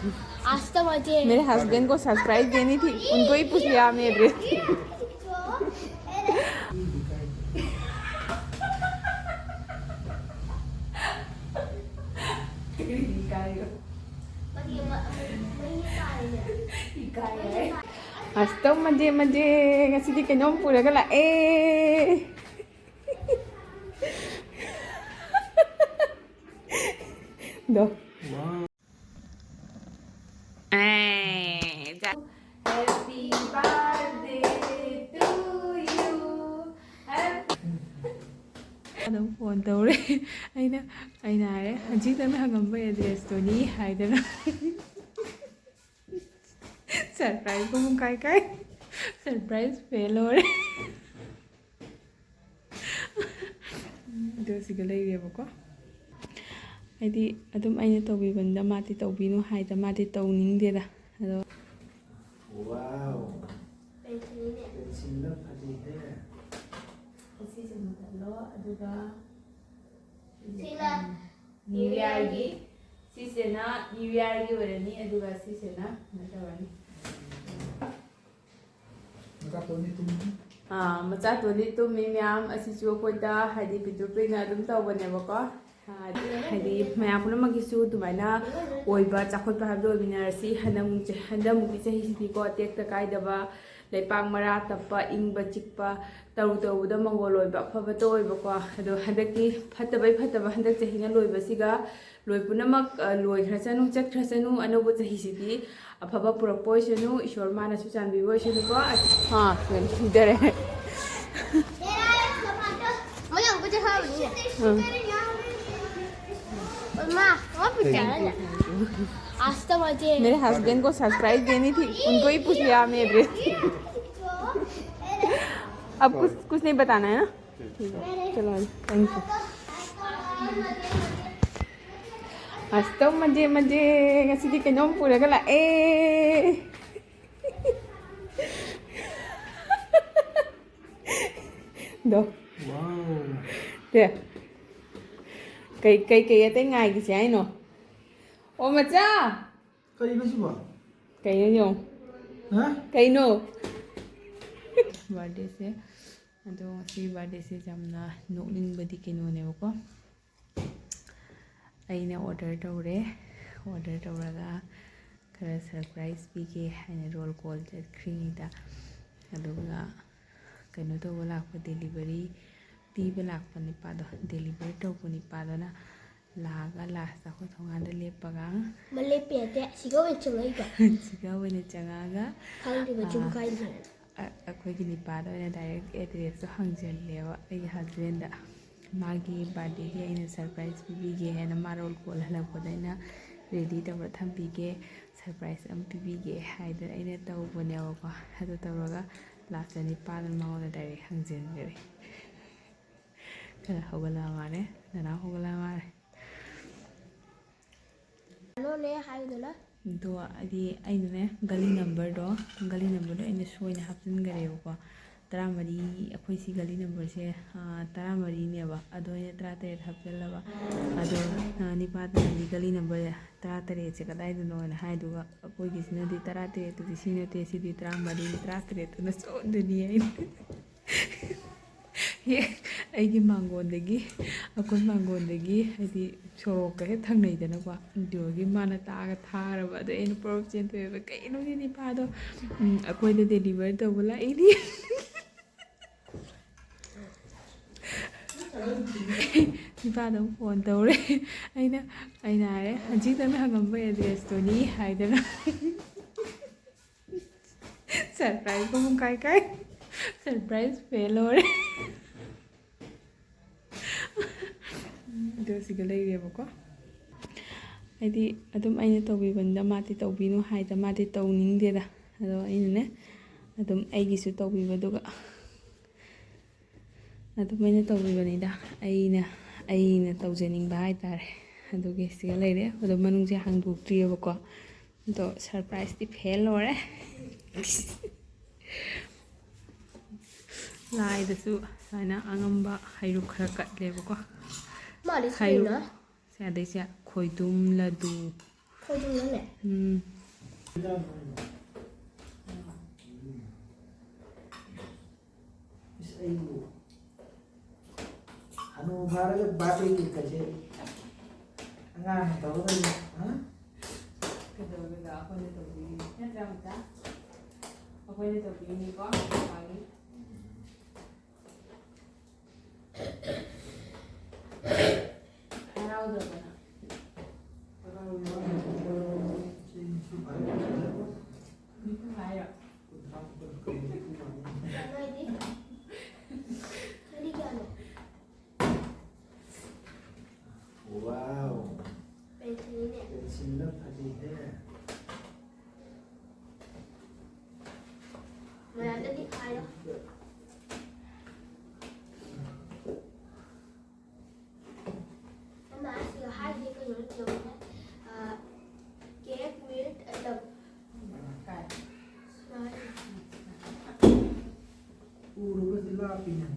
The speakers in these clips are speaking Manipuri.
आज तो मुझे मेरे हस्बैंड को सरप्राइज देनी थी, उनको ही पूछ लिया मैं ड्रेस। आज तो मजे मजे ngasi kanyom puraga lae. Do. Happy birthday to you. Adam phone tawre. Aina are. Haji tana hangamba address to ni haidana. Surprise ko mong kai. Surprise fail ho re. Do sigala ireba ko. Haidi adum aina tawbibanda mati tawbinu haida mati tawningdeda. Ado Wow. Pencil fadide. Isi semutalo aduga New Year gi sisena New Year gi warani aduga sisena natawani macha toni tumi myam asichu koida hadi pitupina adum tawbanebako hadi mayapuna magisu dumaina oiba chakhotpa habdo binarasi handam ki chahi ko tekta kaidaba leipang mara tappa ingba chikpa taru tawuda mangol oiba phaba to oiba ko ado handaki fataba handak chahina loiba siga loipunamak loi khrachanu chat khrachanu anobo chahi sidi afaba purak poisanu ishwar mana su chanbi boisanu ko ha dere मुझे हमको जहाँ माँ वहाँ पे क्या है आज तो मुझे मेरे हस्बैंड को सरप्राइज देनी थी, उनको ही पूछ लिया मैं ड्रेस। अब कुछ नहीं बताना है ना, ठीक है चलो थैंक यू। आज तो मजे मजे ngasi kanyom puraga lae. Do. Wow. Kìa. Cây tới ngày thì sẽ nó. Ô mà cha. Cây nó gì vậy? Cây nó gì? Hả? Cây nó. Birthday se. Ado si birthday se chamna nokning badi kino ne ko. Aina order tawraga kara surprise pike haina roll call chatkhre da. Aduga kano to lakpa delivery piba lakpa nipado delivery tawpa nipado na laga last ko thonganda lepaga मल्ले पेटे सिगो में चलाई का siga wena changaga खाली बच्चों का ही है akhoi nipado na direct address to hangjanlewa ai husband da magi birthday gi aina surprise pibige hena marol call halakpadaina ready tawra thambige surprise am pibige haida aina tawbonewa ko hado tawraga last ni padan maoda direct hangjengare kana hogala mare nana hogala mare नो ने हाय दोला do adi aine gali number do ina soina hapjingare ko 13 akhoi si gali number se 13 ne ba ado ina 13 hapjallaba ado ni pada ni gali number 13 se kadai do no na hai duga akoi gisina di 13 to sine te si di 13 to na so de ni ai aigi mangondagi akoi mangondagi hadi sorok ka he thangnai dana ko diogi mana ta ga tharaba ado en prob chen to be kai no ni pa do akoi de deliver to bola ini ni pa do phone tawre aina are haji tana hangamba address to ni haidana surprise ko mong kai surprise fail ho re do sigala ireba ko haidi adum aina tawbibanda mati tawbinu haida mati tawningdeda ado aina ne adum aigisu tawbibaduga adum aina tawbibanida aina tawjaningba haitare adugi sigala ire ado manungse hangdoktriyeba ko do surprise ti fail ho re लाइदसु Saina आंगंबा हाइरु खरा कटलेबको मालिस हाइरु ना सादैसा खोइदुम लदु คนตรงนั้นแหละ Ano marag bate kasi ang tawag ay ha Kailangan ako nito bini. Yan lang ta. Ako nito bini ko. Pagi. Araw daw ba na? Hindi ko kaya. Ano hindi? Hindi ka ano? wow Pencil niya. sila tadi Wala na di kaya. Ama, sige, hide ko yun. Cake with love. Kaya. puro ka sila pinan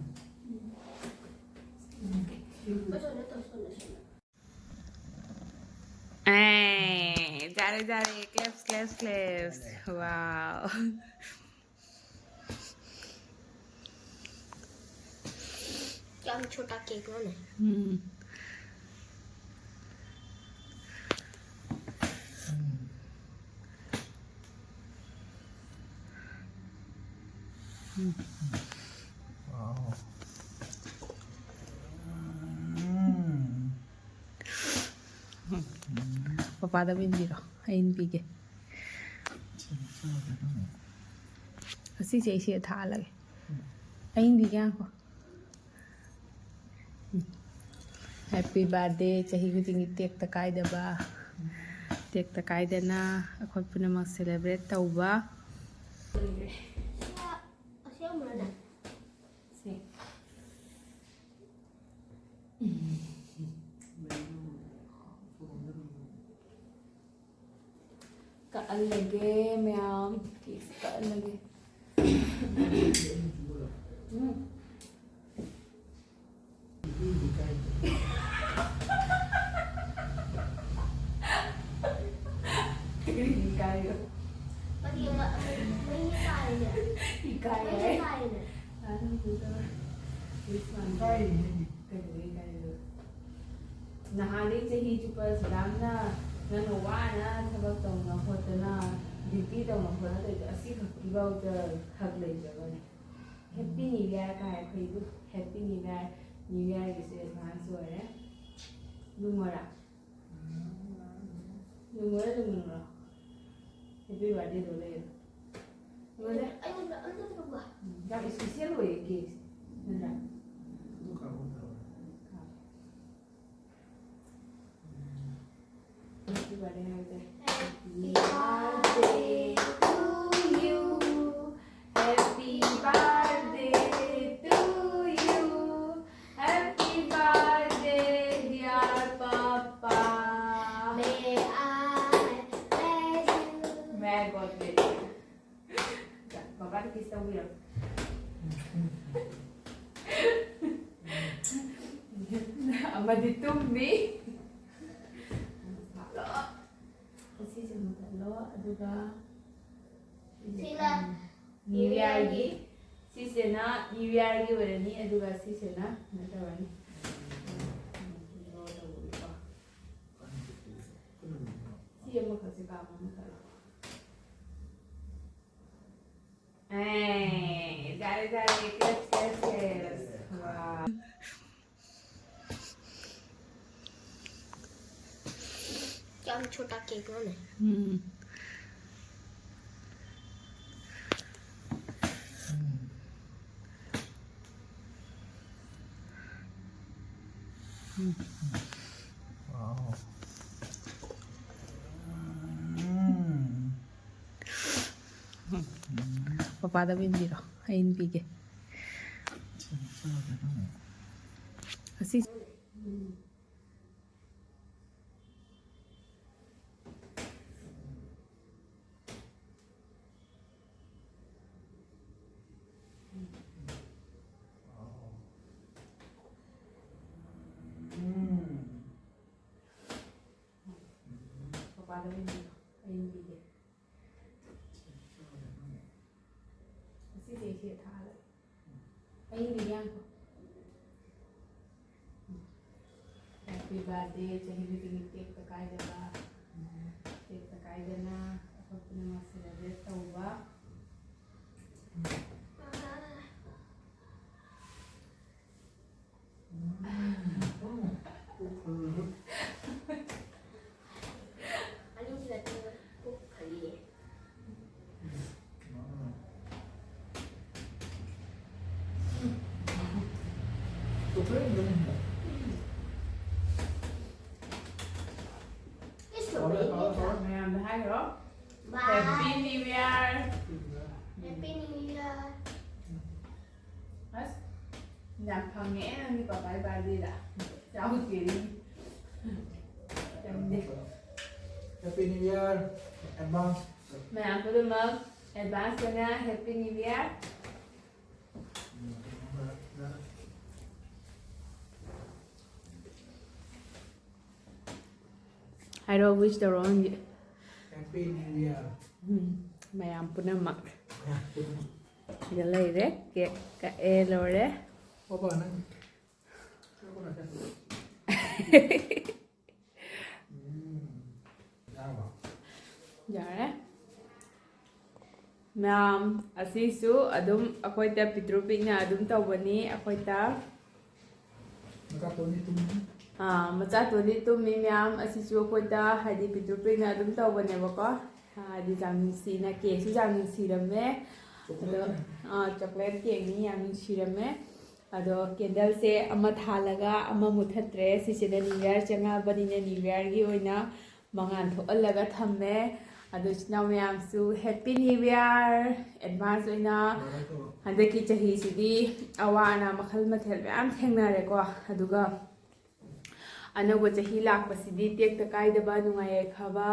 Jare, claps. Wow. क्या छोटा केक ना wow Papada bindiro. Ayun bige. Kasi siya thalag. Ayun bigyan ko. Happy birthday chahi guding tek takai da ba. Tek takai da na akhoi puna mag celebrate tauba. Asya mo na. Si. Kaan lagi, ma'am. Cakes kaan lagi. Hikayo. Pati may hikayo niya. Hikayo May eh. hikayo niya. Ano dito? This one. kay Hikayo. Nahali chahi chupa sadamna nanawana thabak tawna hotana duty tawna hona da asi khakki bauta hak lai jagane. Happy New Year ka hai khaibu. Happy New Year is advance ho hai. Lumara. Happy birthday do le. Lumara. Ayun na, ano na ba? Yang special ho ye cake. Nanda. buka buka Happy birthday hai. Happy birthday to you. Happy birthday to you. Happy birthday, dear Papa. May I bless you. May God bless you. Papa to kiss the wheel. Ama dito me. Kasi sumutalo, aduga. Sila. New Year gi. Sisena New Year gi warani aduga sisena natawani. Siya mo kasi kamo mo talo. Dale, claps. Wow. क्या छोटा केक ना wow Papada bindiro. Ayun bige. Kasi ꯄꯥꯗ ꯃꯤꯡꯗꯣ ꯑꯩ ꯄꯤꯒꯦ ꯁꯤꯁꯦ ꯁꯤ ꯊꯥꯜꯂꯦ ꯑꯩꯗꯤ ꯌꯥꯡꯀꯣ Happy birthday chahi bidingi cake kaidaba cake kaidana apapuna celebrate tauba Ani sila cook khali. Ma'am, hi bro. Bye. Happy New Year. Happy New Year. Yes. Nhạc thằng nhẽ đi vào bài bài đi đã. Cháu chị đi. Chồng đi. Happy New Year advance. Ma'am, put them up. Advance cho nha. Happy New Year. I don't wish the wrong. Happy New Year. Ma'am, put them up. Giờ lấy đấy, kẹt cả e rồi đấy. Có bờ nè. Có bờ nè. Dạ đấy. Ma'am, asisu adum akoy ta pitrupik na adum tawbani akoy ta macha toni tu mi ma'am asisu akoy ta hadi pitrupik na adum tawbani bako hadi jam si na ke su jam si rame chocolate ke ni yam si rame ado candle se ama thalaga ama muthatre si se new year changa bani na new year gi oina mangan thoalaga thamme ado china mayam su happy new year advance oina handaki chahi sidi awana makhal mathel mayam thengnare ko aduga anogo chahi lakpasidi tek ta kaidaba nungai khaba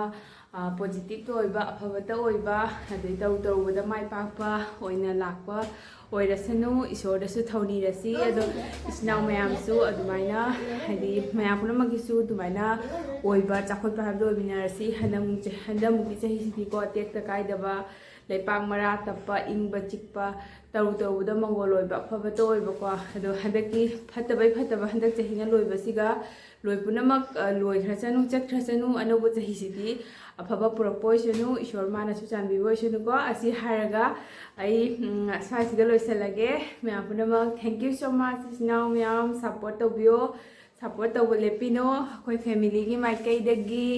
positive to oiba afabata oiba adai tau tawda mai pakpa oina lakpa oirasanu isordasu thauni rasi ado isnaw mayam su adumaina hadi mayam punamagi su dumaina oiba chakhot pa habdo binarasi handam ki chahi sidi ko tek ta kaidaba leipak mara tappa ingba chikpa tawda mangol oiba afabata oiba ko ado handaki fataba handak chahina loiba siga loi punamak loi khrasanu chat khrasanu anobo chahi sidi afaba purakpoisanu ishor mana su chanbi boisanu ko asi haraga ai swaisida loisalage mayam punamak thank you so much now mayam support tobio support tobo lepino koi family gi mai kai dagi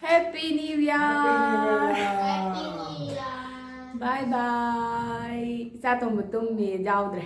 happy new year Happy New Year. bye bye sa tong mutum me jaudre